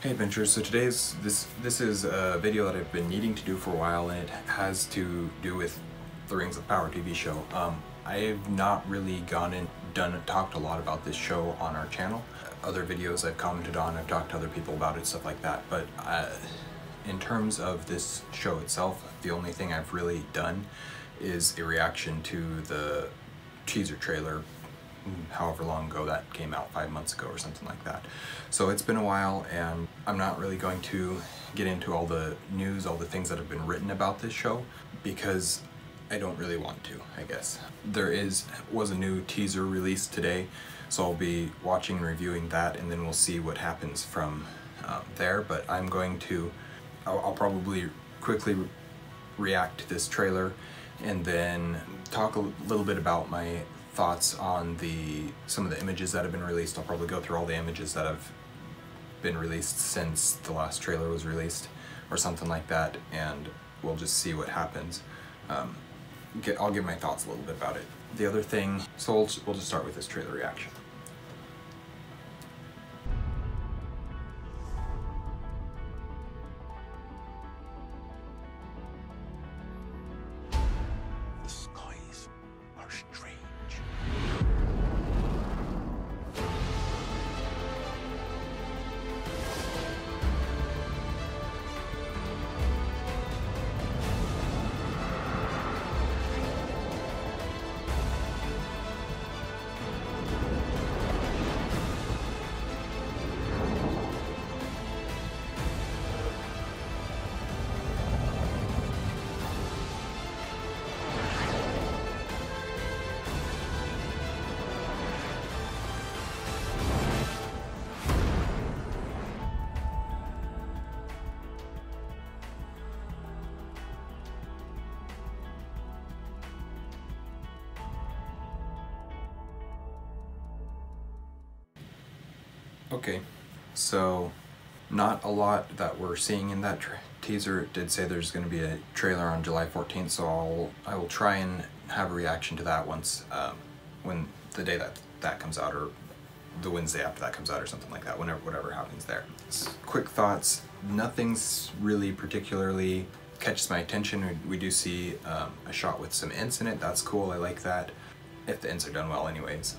Hey adventurers, so this is a video that I've been needing to do for a while, and it has to do with the Rings of Power TV show. I've not really talked a lot about this show on our channel. Other videos I've commented on, I've talked to other people about it, stuff like that, but in terms of this show itself, the only thing I've really done is a reaction to the teaser trailer however long ago that came out, 5 months ago or something like that. So it's been a while, and I'm not really going to get into all the news, all the things that have been written about this show, because I don't really want to, I guess. There was a new teaser released today, so I'll be watching and reviewing that, and then we'll see what happens from there. But I'll probably quickly react to this trailer and then talk a little bit about my thoughts on some of the images that have been released. I'll probably go through all the images that have been released since the last trailer was released or something like that, and we'll just see what happens. I'll give my thoughts a little bit about it. The other thing, so we'll just start with this trailer reaction. Okay, so not a lot that we're seeing in that teaser. It did say there's going to be a trailer on July 14th, so I will try and have a reaction to that once, when the day that comes out, or the Wednesday after that comes out, or something like that, whatever happens there. Quick thoughts, nothing's really particularly catches my attention. We do see a shot with some Ents in it. That's cool, I like that, if the Ents are done well anyways.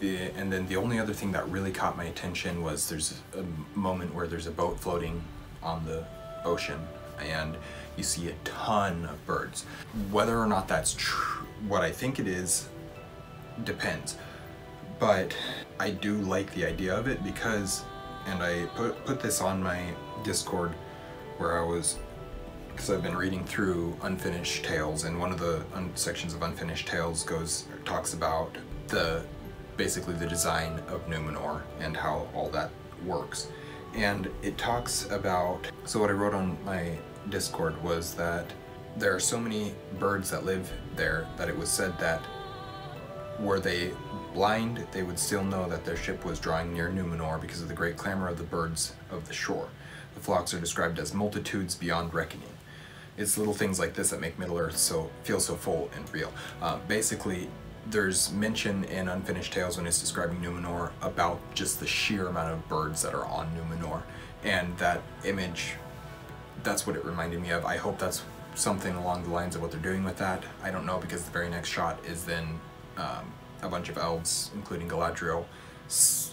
And then the only other thing that really caught my attention was there's a moment where there's a boat floating on the ocean and you see a ton of birds. Whether or not that's true, what I think it is, depends. But I do like the idea of it because, and I put this on my Discord where because I've been reading through Unfinished Tales, and one of the sections of Unfinished Tales talks about basically the design of Numenor and how all that works. And it talks about, so what I wrote on my Discord was that there are so many birds that live there that it was said that were they blind, they would still know that their ship was drawing near Numenor because of the great clamor of the birds of the shore. The flocks are described as multitudes beyond reckoning. It's little things like this that make Middle-earth feel so full and real. Basically, there's mention in Unfinished Tales when it's describing Numenor about just the sheer amount of birds that are on Numenor, and that image, that's what it reminded me of. I hope that's something along the lines of what they're doing with that. I don't know, because the very next shot is then a bunch of elves, including Galadriel,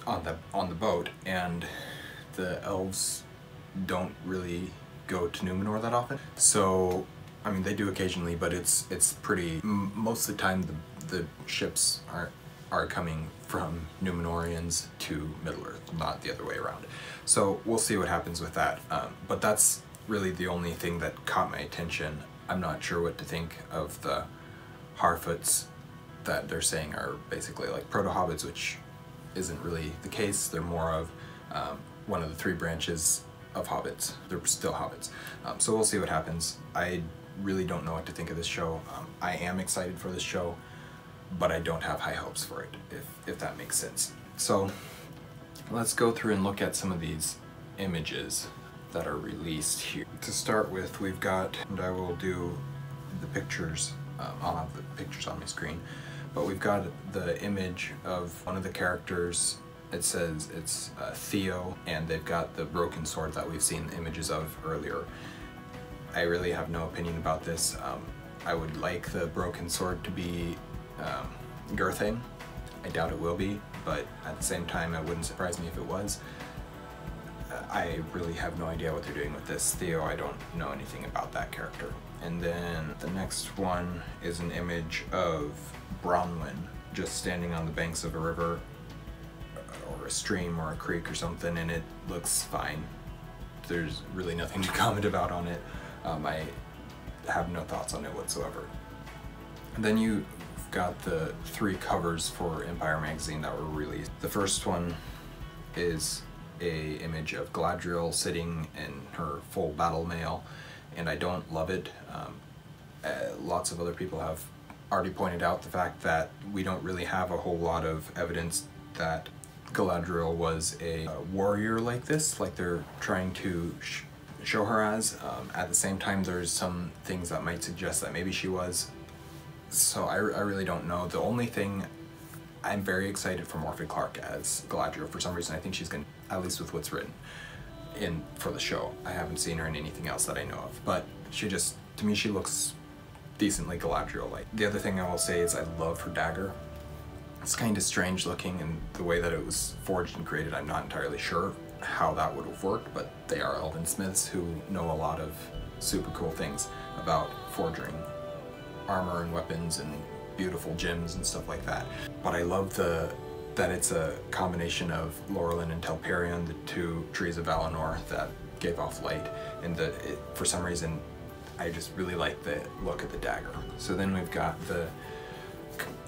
on the boat, and the elves don't really go to Numenor that often. So, I mean, they do occasionally, but it's pretty, most of the time the ships are coming from Numenorians to Middle-earth, not the other way around. So we'll see what happens with that. But that's really the only thing that caught my attention. I'm not sure what to think of the Harfoots that they're saying are basically like proto-hobbits, which isn't really the case. They're more of one of the three branches of hobbits. They're still hobbits. So we'll see what happens. I really don't know what to think of this show. I am excited for this show, but I don't have high hopes for it, if that makes sense. So let's go through and look at some of these images that are released here. To start with, we've got, and I will do the pictures, I'll have the pictures on my screen, but we've got the image of one of the characters It says it's Theo, and they've got the broken sword that we've seen images of earlier. I really have no opinion about this. I would like the broken sword to be Girthane. I doubt it will be, but at the same time it wouldn't surprise me if it was. I really have no idea what they're doing with this. Theo, I don't know anything about that character. And then the next one is an image of Bronwyn just standing on the banks of a river or a stream or a creek or something, and it looks fine. There's really nothing to comment about on it. I have no thoughts on it whatsoever. And then you've got the 3 covers for Empire magazine that were released. The first one is a image of Galadriel sitting in her full battle mail, and I don't love it. Lots of other people have already pointed out the fact that we don't really have a whole lot of evidence that Galadriel was a warrior like this, like they're trying to show her as. At the same time, there's some things that might suggest that maybe she was. So I really don't know. The only thing, I'm very excited for Morphe Clark as Galadriel. For some reason, I think she's going to, at least with what's written in for the show. I haven't seen her in anything else that I know of, but she just, to me, she looks decently Galadriel-like. The other thing I will say is I love her dagger. It's kind of strange looking, and the way that it was forged and created, I'm not entirely sure how that would have worked, but they are elven smiths who know a lot of super cool things about forging armor and weapons and beautiful gems and stuff like that. But I love that it's a combination of Laurelin and Telperion, the 2 trees of Valinor that gave off light, and for some reason I just really like the look of the dagger. So then we've got the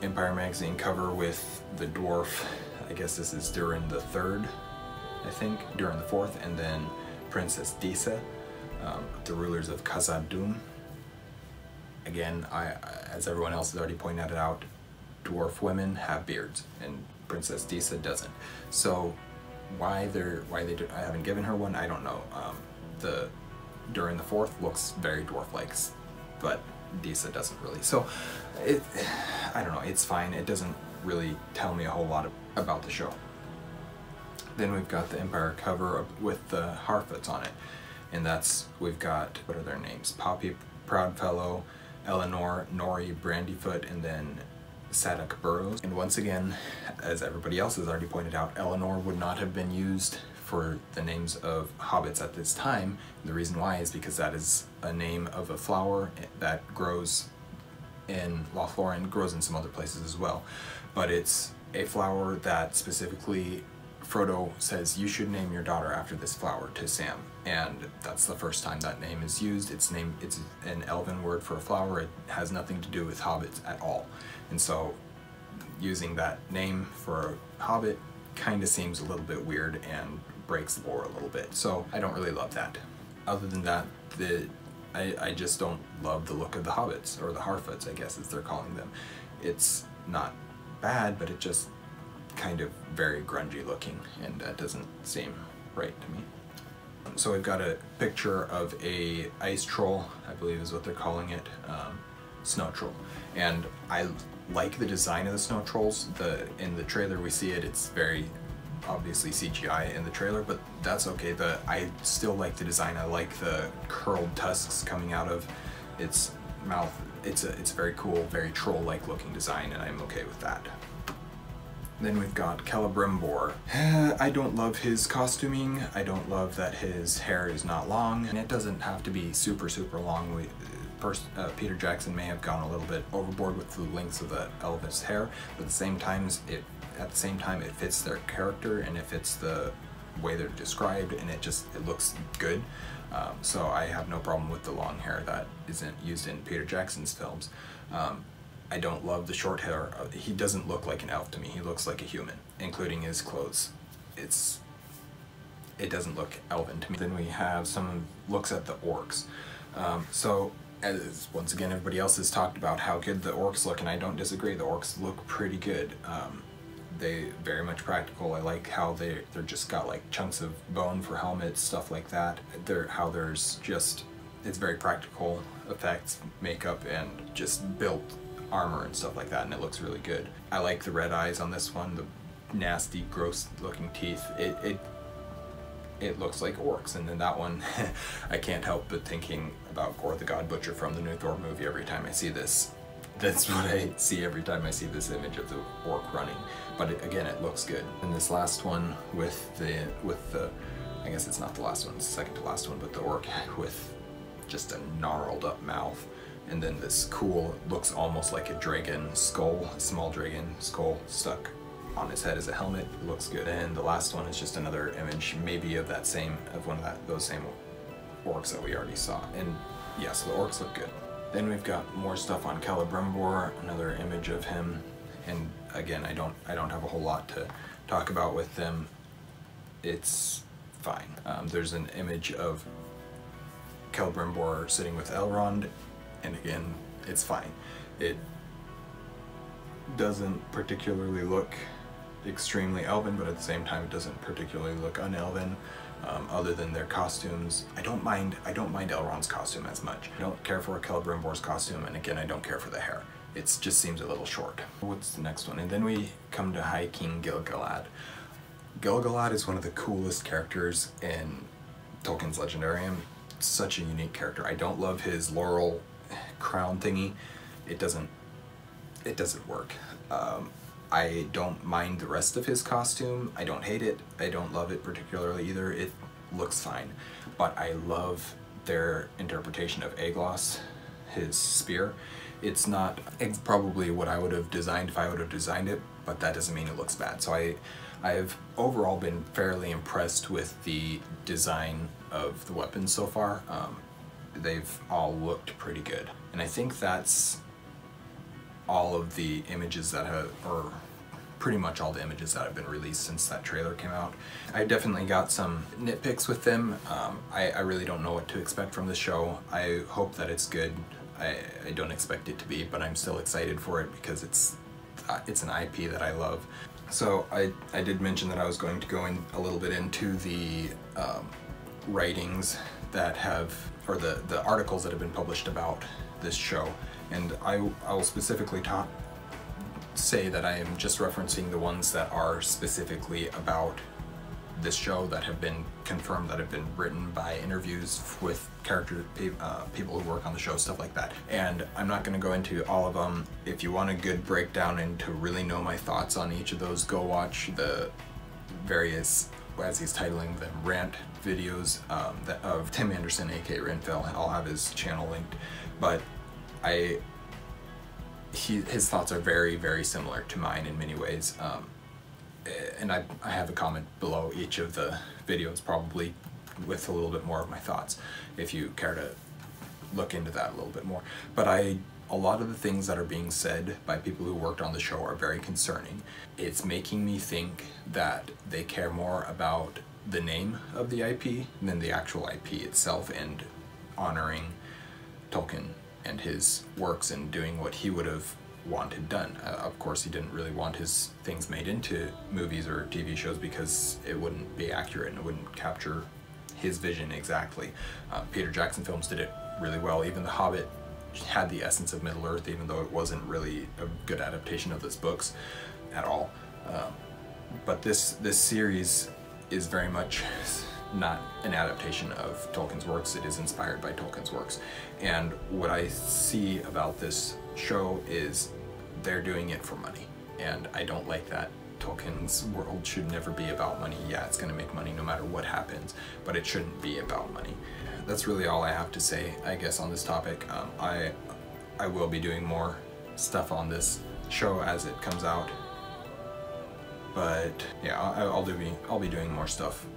Empire magazine cover with the dwarf. I guess this is Durin the Third, I think, Durin the Fourth, and then Princess Disa, the rulers of Khazad-dûm. Again, as everyone else has already pointed out, dwarf women have beards, and Princess Disa doesn't. So why they haven't given her one, I don't know. The Durin the Fourth looks very dwarf-like, but Disa doesn't really. So I don't know, it's fine. It doesn't really tell me a whole lot about the show. Then we've got the Empire cover with the Harfoots on it, and we've got, what are their names? Poppy Proudfellow, Eleanor, Nori Brandyfoot, and then Sadok Burrows. And once again, as everybody else has already pointed out, Eleanor would not have been used for the names of hobbits at this time. And the reason why is because that is a name of a flower that grows in Lothlorien, grows in some other places as well. But it's a flower that specifically Frodo says, you should name your daughter after this flower to Sam. And that's the first time that name is used. It's an elven word for a flower. It has nothing to do with hobbits at all. And so using that name for a hobbit kind of seems a little bit weird and breaks the lore a little bit. So I don't really love that. Other than that, I just don't love the look of the hobbits, or the Harfoots, I guess as they're calling them. It's not bad, but it just kind of very grungy looking, and that doesn't seem right to me. So we've got a picture of a ice troll, I believe is what they're calling it, snow troll. And I like the design of the snow trolls. In the trailer we see it, it's very obviously CGI in the trailer, but that's okay. I still like the design. I like the curled tusks coming out of its mouth. It's a very cool, very troll-like looking design, and I'm okay with that. Then we've got Calibrimbore. I don't love his costuming. I don't love that his hair is not long, and it doesn't have to be super long. Peter Jackson may have gone a little bit overboard with the lengths of the Elvis hair, but at the same time it fits their character, and it fits the way they're described, and it looks good. So I have no problem with the long hair that isn't used in Peter Jackson's films. I don't love the short hair. He doesn't look like an elf to me. He looks like a human, including his clothes. It doesn't look elven to me. Then we have some looks at the orcs. So as once again everybody else has talked about how good the orcs look, and I don't disagree. The orcs look pretty good. They very much practical. I like how they're just got like chunks of bone for helmets, stuff like that. It's very practical effects, makeup, and just built armor and stuff like that, and it looks really good. I like the red eyes on this one. nasty, gross looking teeth. It looks like orcs. And then that one, I can't help but thinking about Gore the God Butcher from the new Thor movie every time I see this. That's what I see every time I see this image of the orc running. But again, it looks good. And this last one with the, I guess it's not the last one, it's the second to last one, but the orc with just a gnarled up mouth. And then this cool, looks almost like a dragon skull, a small dragon skull stuck on his head as a helmet. It looks good. And the last one is just another image, maybe of that same, of one of those same orcs that we already saw. And yeah, so the orcs look good. Then we've got more stuff on Calibrimbore, another image of him. And again, I don't have a whole lot to talk about with them. It's fine. There's an image of Calibrimbore sitting with Elrond, and again, it's fine. It doesn't particularly look extremely elven, but at the same time, it doesn't particularly look unelven. Other than their costumes, I don't mind Elrond's costume as much. I don't care for Celebrimbore's costume, and again, I don't care for the hair. It just seems a little short. What's the next one? And then we come to High King Gilgalad. Gilgalad is one of the coolest characters in Tolkien's Legendarium. It's such a unique character. I don't love his laurel crown thingy. It doesn't work. I don't mind the rest of his costume. I don't hate it. I don't love it particularly either. It looks fine. But I love their interpretation of Aeglos, his spear. It's probably what I would have designed if I would have designed it, but that doesn't mean it looks bad. So I've overall been fairly impressed with the design of the weapons so far. They've all looked pretty good. And I think that's all of the images that have, or pretty much all the images that have been released since that trailer came out. I definitely got some nitpicks with them. I really don't know what to expect from the show. I hope that it's good. I don't expect it to be, but I'm still excited for it because it's an IP that I love. So I did mention that I was going to go in a little bit into the writings that have, or the articles that have been published about this show. And I will specifically say that I am just referencing the ones that are specifically about this show, that have been confirmed, that have been written by interviews with people who work on the show, stuff like that. And I'm not going to go into all of them. If you want a good breakdown and to really know my thoughts on each of those, go watch the various, as he's titling them, rant videos of Tim Anderson, aka Renfell. I'll have his channel linked. But his thoughts are very, very similar to mine in many ways. And I have a comment below each of the videos, probably with a little bit more of my thoughts, if you care to look into that a little bit more. But a lot of the things that are being said by people who worked on the show are very concerning. It's making me think that they care more about the name of the IP than the actual IP itself, and honoring Tolkien and his works and doing what he would have wanted done. Of course, he didn't really want his things made into movies or TV shows because it wouldn't be accurate and it wouldn't capture his vision exactly. Peter Jackson films did it really well. Even The Hobbit had the essence of Middle-earth, even though it wasn't really a good adaptation of his books at all. But this series is very much not an adaptation of Tolkien's works. It is inspired by Tolkien's works. And what I see about this show is they're doing it for money. And I don't like that. Tolkien's world should never be about money. Yeah, it's gonna make money no matter what happens, but it shouldn't be about money. That's really all I have to say, I guess, on this topic. I will be doing more stuff on this show as it comes out. But yeah, I'll be doing more stuff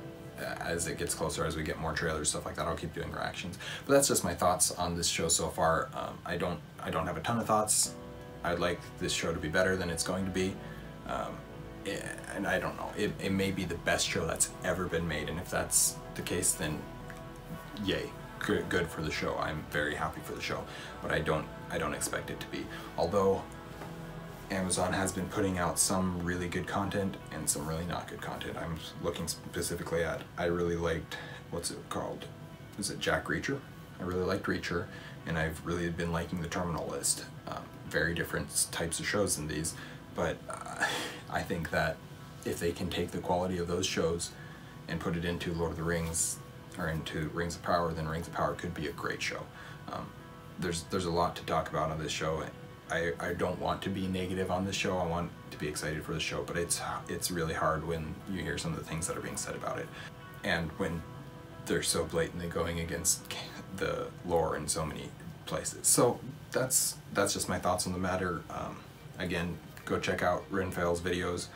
as it gets closer, as we get more trailers, stuff like that. I'll keep doing reactions. But that's just my thoughts on this show so far. I don't have a ton of thoughts. I'd like this show to be better than it's going to be. And I don't know. It may be the best show that's ever been made, and if that's the case, then yay. Good for the show. I'm very happy for the show. But I don't expect it to be. Although Amazon has been putting out some really good content and some really not good content. I'm looking specifically at, I really liked, what's it called? Is it Jack Reacher? I really liked Reacher, and I've really been liking The Terminal List. Very different types of shows than these, but I think that if they can take the quality of those shows and put it into Lord of the Rings or into Rings of Power, then Rings of Power could be a great show. There's a lot to talk about on this show. I don't want to be negative on this show. I want to be excited for the show, but it's really hard when you hear some of the things that are being said about it, and when they're so blatantly going against the lore in so many places. So that's just my thoughts on the matter. Again, go check out Rinfail's videos,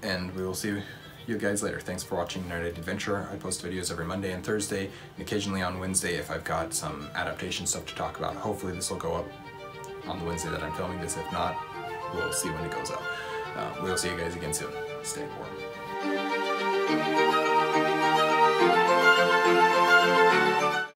and we will see you guys later. Thanks for watching United Adventure. I post videos every Monday and Thursday, and occasionally on Wednesday if I've got some adaptation stuff to talk about. Hopefully this will go up on the Wednesday that I'm filming this. If not, we'll see when it goes up. We'll see you guys again soon. Stay warm.